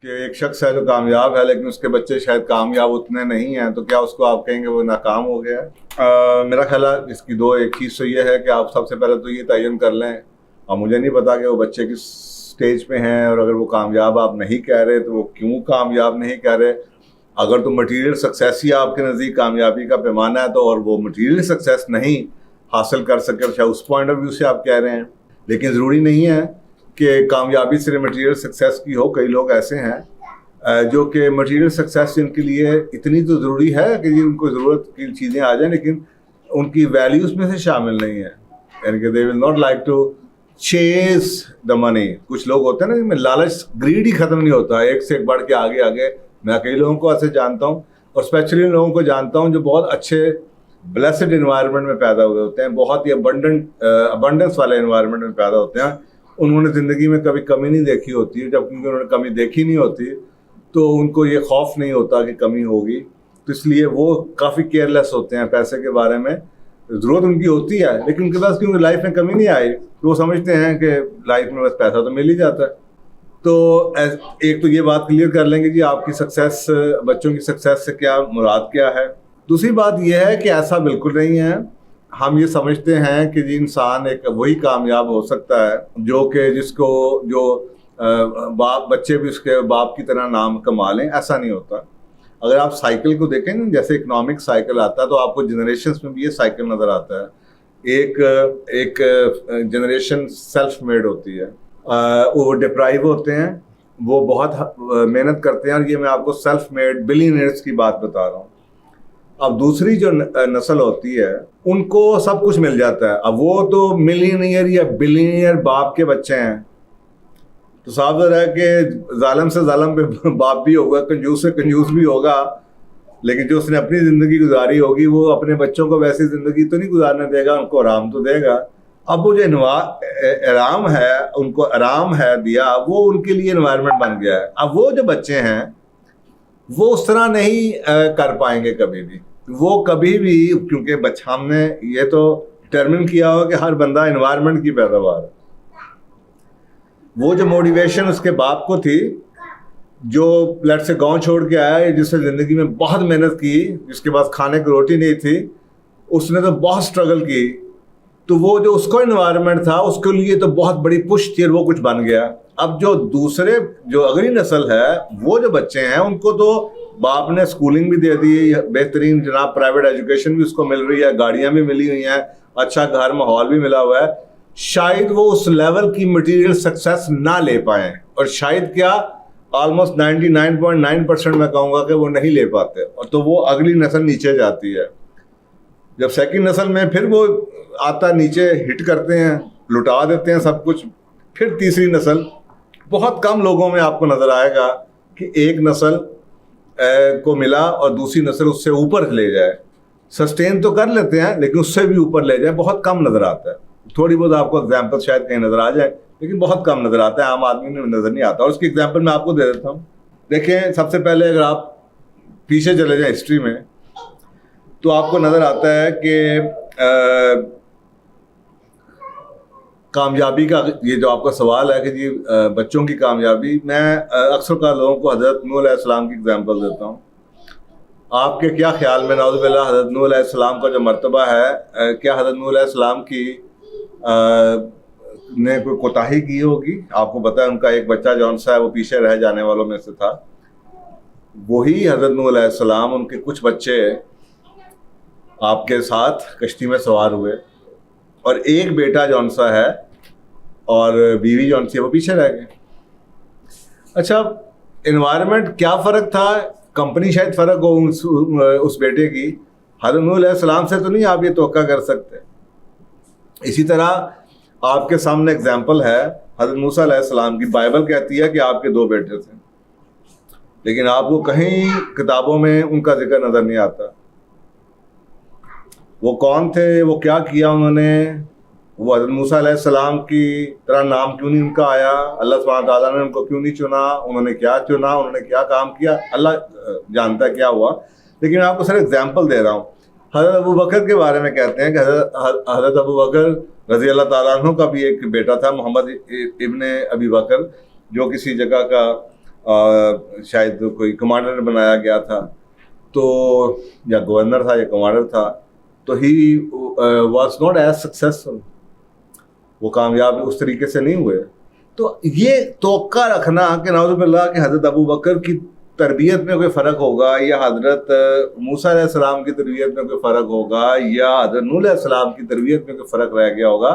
कि एक शख्स है जो कामयाब है लेकिन उसके बच्चे शायद कामयाब उतने नहीं हैं, तो क्या उसको आप कहेंगे वो नाकाम हो गया है? मेरा ख्याल है इसकी दो, एक चीज़ तो ये है कि आप सबसे पहले तो ये तयन कर लें, और मुझे नहीं पता कि वो बच्चे किस स्टेज पे हैं, और अगर वो कामयाब आप नहीं कह रहे तो वो क्यों कामयाब नहीं कह रहे। अगर तो मटीरियल सक्सेस ही आपके नज़दीक कामयाबी का पैमाना है तो, और वो मटीरियल सक्सेस नहीं हासिल कर सके, शायद उस पॉइंट ऑफ व्यू से आप कह रहे हैं। लेकिन ज़रूरी नहीं है कि कामयाबी सिर्फ मटीरियल सक्सेस की हो। कई लोग ऐसे हैं जो कि मटीरियल सक्सेस इनके लिए इतनी तो ज़रूरी है कि उनको ज़रूरत की चीज़ें आ जाएं, लेकिन उनकी वैल्यूज़ में से शामिल नहीं है, यानी कि they will not like to chase the money. कुछ लोग होते हैं ना जिनमें लालच, ग्रीड ही ख़त्म नहीं होता, एक से एक बढ़ के आगे आगे। मैं कई लोगों को ऐसे जानता हूँ, और स्पेशली लोगों को जानता हूँ जो बहुत अच्छे ब्लेस्ड इन्वायरमेंट में पैदा हुए होते हैं, बहुत ही अबंडेंस वाले इन्वायरमेंट में पैदा होते हैं। उन्होंने ज़िंदगी में कभी कमी नहीं देखी होती है, जब क्योंकि उन्होंने कमी देखी नहीं होती तो उनको ये खौफ नहीं होता कि कमी होगी, तो इसलिए वो काफ़ी केयरलेस होते हैं पैसे के बारे में। ज़रूरत उनकी होती है लेकिन उनके पास क्योंकि लाइफ में कमी नहीं आई तो वो समझते हैं कि लाइफ में बस पैसा तो मिल ही जाता है। तो एक तो ये बात क्लियर कर लेंगे जी, आपकी सक्सेस, बच्चों की सक्सेस से क्या मुराद क्या है। दूसरी बात यह है कि ऐसा बिल्कुल नहीं है। हम ये समझते हैं कि जी इंसान एक वही कामयाब हो सकता है जो कि जिसको जो बच्चे भी उसके बाप की तरह नाम कमा लें, ऐसा नहीं होता। अगर आप साइकिल को देखें ना, जैसे इकोनॉमिक साइकिल आता है तो आपको जनरेशन्स में भी ये साइकिल नज़र आता है। एक जनरेशन सेल्फ मेड होती है, वो डिप्राइव होते हैं, वो बहुत मेहनत करते हैं, और ये मैं आपको सेल्फ मेड बिलियनियर्स की बात बता रहा हूँ। अब दूसरी जो नस्ल होती है उनको सब कुछ मिल जाता है। अब वो तो मिलियनियर या बिलियनियर बाप के बच्चे हैं, तो साफ ज़रा है कि जालिम से जालिम पे बाप भी होगा, कंजूस से कंजूस भी होगा, लेकिन जो उसने अपनी ज़िंदगी गुजारी होगी वो अपने बच्चों को वैसी ज़िंदगी तो नहीं गुजारने देगा, उनको आराम तो देगा। अब वो जो आराम है, उनको आराम है दिया, वो उनके लिए इन्वायरमेंट बन गया है। अब वो जो बच्चे हैं वो उस तरह नहीं कर पाएंगे कभी भी। वो कभी भी, क्योंकि बच्चा, हमने ये तो डिटर्मिन किया हो कि हर बंदा इन्वायरमेंट की पैदावार है। वो जो मोटिवेशन उसके बाप को थी, जो लट से गांव छोड़ के आया, जिसने ज़िंदगी में बहुत मेहनत की, जिसके पास खाने की रोटी नहीं थी, उसने तो बहुत स्ट्रगल की, तो वो जो उसको इन्वायरमेंट था उसके लिए तो बहुत बड़ी पुश थी, वो कुछ बन गया। अब जो दूसरे, जो अगली नस्ल है, वो जो बच्चे हैं उनको तो बाप ने स्कूलिंग भी दे दी, बेहतरीन जनाब प्राइवेट एजुकेशन भी उसको मिल रही है, गाड़ियाँ भी मिली हुई हैं, अच्छा घर माहौल भी मिला हुआ है। शायद वो उस लेवल की मटेरियल सक्सेस ना ले पाएँ, और शायद क्या ऑलमोस्ट 99.9% मैं कहूँगा कि वो नहीं ले पाते, और तो वो अगली नस्ल नीचे जाती है। जब सेकंड नस्ल में फिर वो आता, नीचे हिट करते हैं, लुटा देते हैं सब कुछ। फिर तीसरी नस्ल, बहुत कम लोगों में आपको नज़र आएगा कि एक नस्ल को मिला और दूसरी नस्ल उससे ऊपर ले जाए। सस्टेन तो कर लेते हैं लेकिन उससे भी ऊपर ले जाए, बहुत कम नज़र आता है। थोड़ी बहुत आपको एग्जाम्पल शायद कहीं नज़र आ जाए, लेकिन बहुत कम नज़र आता है, आम आदमी में नज़र नहीं आता। और उसकी एग्जाम्पल मैं आपको दे देता हूँ। देखें, सबसे पहले अगर आप पीछे चले जाएं हिस्ट्री में, तो आपको नज़र आता है कि कामयाबी का ये जो आपका सवाल है कि जी बच्चों की कामयाबी, मैं अक्सर का लोगों को हज़रत नूह अलैहिस्सलाम की एग्जांपल देता हूँ। आपके क्या ख्याल में, नाउज़ु बिल्लाह, हज़रत नूह अलैहिस्सलाम का जो मर्तबा है, क्या हज़रत नूह अलैहिस्सलाम की ने कोई कोताही की होगी? आपको पता है उनका एक बच्चा जौन सा है वो पीछे रह जाने वालों में से था। वही हज़रत नूह अलैहिस्सलाम, उनके कुछ बच्चे आपके साथ कश्ती में सवार हुए, और एक बेटा जौन सा है और बीवी जौन सी है वो पीछे रह गए। अच्छा, इन्वायरमेंट क्या फ़र्क था? कंपनी शायद फ़र्क हो उस बेटे की, हज़रत नूह अलैहिस्सलाम से तो नहीं आप ये तवक्का कर सकते। इसी तरह आपके सामने एग्जाम्पल है हज़रत मूसा अलैहिस्सलाम की। बाइबल कहती है कि आपके 2 बेटे थे, लेकिन आपको कहीं किताबों में उनका जिक्र नज़र नहीं आता। वो कौन थे, वो क्या किया उन्होंने, वो हज़रत मूसा अलैहिस्सलाम की तरह नाम क्यों नहीं उनका आया, अल्लाह सुब्हानहू तआला ने उनको क्यों नहीं चुना, उन्होंने क्या चुना, उन्होंने क्या काम किया, अल्लाह जानता है क्या हुआ। लेकिन मैं आपको सिर्फ एग्जाम्पल दे रहा हूँ। हज़रत अबू बकर के बारे में कहते हैं कि हज़रत अबू बकर रज़ी अल्लाह तआला अन्हु का भी एक बेटा था, मोहम्मद इब्ने अबी बकर, जो किसी जगह का शायद कोई कमांडर बनाया गया था, तो या गवर्नर था या कमांडर था, तो he was not as successful, वो कामयाब उस तरीके से नहीं हुए। तो ये तोक़ा रखना कि नाउज़ुबिल्लाह कि हज़रत अबू बकर की तरबियत में कोई फ़र्क होगा या हज़रत मूसा अलैहिस्सलाम की तरबियत में कोई फ़र्क होगा या हज़रत नूह अलैहिस्सलाम की तरबियत में कोई फ़र्क रह गया होगा,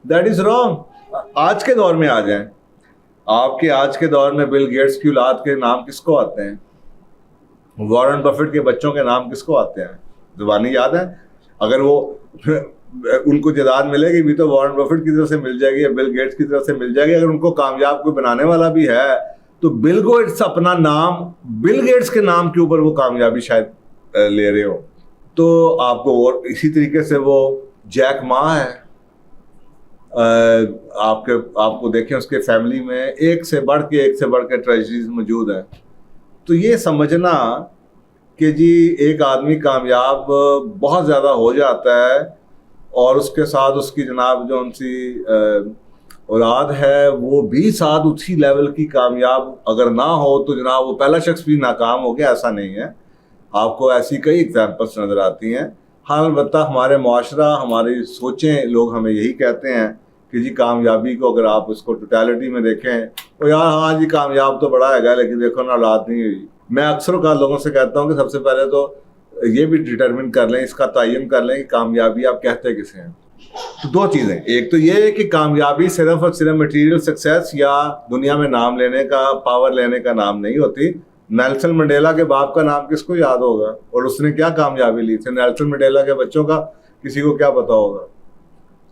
दैट इज़ रॉन्ग। आज के दौर में आ जाएं, आपके आज के दौर में बिल गेट्स की औलाद के नाम किसको आते हैं? वॉरेन बफेट के बच्चों के नाम किसको आते हैं? ज़ुबानी याद है? अगर वो उनको जायदाद मिलेगी भी तो वॉरेन बफेट की तरफ से मिल जाएगी या बिल गेट्स की तरफ से मिल जाएगी। अगर उनको कामयाब कोई बनाने वाला भी है तो बिल गेट्स अपना नाम, बिल गेट्स के नाम के ऊपर वो कामयाबी शायद ले रहे हो। तो आपको और इसी तरीके से वो जैक मा है, आपको देखें उसके फैमिली में एक से बढ़ के ट्रेजरीज मौजूद हैं। तो ये समझना कि जी एक आदमी कामयाब बहुत ज़्यादा हो जाता है और उसके साथ उसकी जनाब जो उनसी औलाद है वो भी साथ उसी लेवल की कामयाब अगर ना हो तो जनाब वो पहला शख्स भी नाकाम हो गया, ऐसा नहीं है। आपको ऐसी कई एग्जाम्पल्स नज़र आती हैं। हाँ, अलबत्ता हमारे मुआशरा, हमारी सोचें, लोग हमें यही कहते हैं कि जी कामयाबी को अगर आप उसको टोटलिटी में देखें तो यार हाँ जी कामयाब तो बड़ा है लेकिन देखो ना औलाद नहीं हुई। मैं अक्सर का लोगों से कहता हूँ कि सबसे पहले तो ये भी डिटरमिन कर लें, इसका तयन कर लें कि कामयाबी आप कहते किसे हैं। तो दो चीज़ें, एक तो ये है कि कामयाबी सिर्फ और सिर्फ मटेरियल सक्सेस या दुनिया में नाम लेने का, पावर लेने का नाम नहीं होती। नेल्सन मंडेला के बाप का नाम किसको याद होगा और उसने क्या कामयाबी ली थी? नेल्सन मंडेला के बच्चों का किसी को क्या पता होगा?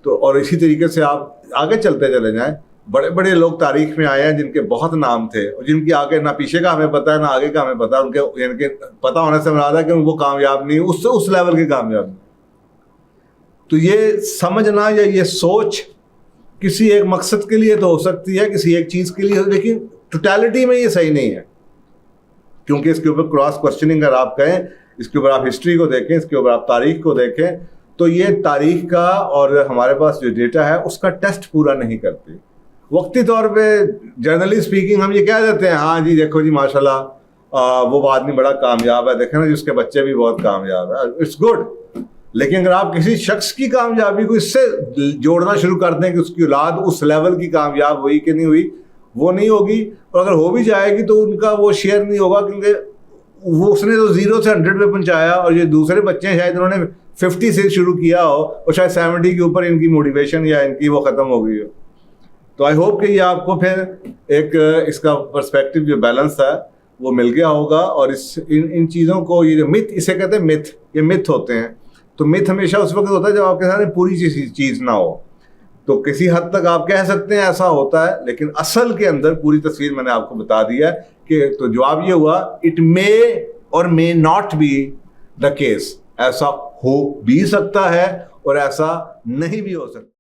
तो और इसी तरीके से आप आगे चलते चले जाएं। बड़े बड़े लोग तारीख में आए हैं जिनके बहुत नाम थे और जिनकी आगे ना पीछे का हमें पता है ना आगे का हमें पता है। उनके पता होने से मुराद है कि वो कामयाब नहीं, उससे उस लेवल के कामयाब नहीं। तो ये समझना या ये सोच किसी एक मकसद के लिए तो हो सकती है, किसी एक चीज़ के लिए, लेकिन टोटलिटी में ये सही नहीं है। क्योंकि इसके ऊपर क्रॉस क्वेश्चनिंग अगर आप कहें, इसके ऊपर आप हिस्ट्री को देखें, इसके ऊपर आप तारीख को देखें, तो ये तारीख का और हमारे पास जो डेटा है उसका टेस्ट पूरा नहीं करती। वक्ती तौर पे जनरली स्पीकिंग हम ये कह देते हैं हाँ जी देखो जी माशाल्लाह वो आदमी बड़ा कामयाब है, देखें ना जी उसके बच्चे भी बहुत कामयाब है, इट्स गुड। लेकिन अगर आप किसी शख्स की कामयाबी को इससे जोड़ना शुरू कर दें कि उसकी औलाद उस लेवल की कामयाब हुई कि नहीं हुई, वो नहीं होगी। और अगर हो भी जाएगी तो उनका वो शेयर नहीं होगा, क्योंकि वो उसने तो 0 से 100 पे पहुंचाया और ये दूसरे बच्चे हैं शायद उन्होंने 50 से शुरू किया हो और शायद 70 के ऊपर इनकी मोटिवेशन या इनकी वो ख़त्म हो गई हो। तो आई होप कि ये आपको फिर एक इसका पर्सपेक्टिव जो बैलेंस है वो मिल गया होगा। और इन चीज़ों को, ये जो मिथ, इसे कहते हैं मिथ, ये मिथ होते हैं। तो मिथ हमेशा उस वक्त होता है जब आपके सामने पूरी चीज़ ना हो। तो किसी हद तक आप कह सकते हैं ऐसा होता है, लेकिन असल के अंदर पूरी तस्वीर मैंने आपको बता दिया है कि तो जवाब ये हुआ इट मे और may not be the case. ऐसा हो भी सकता है और ऐसा नहीं भी हो सकता।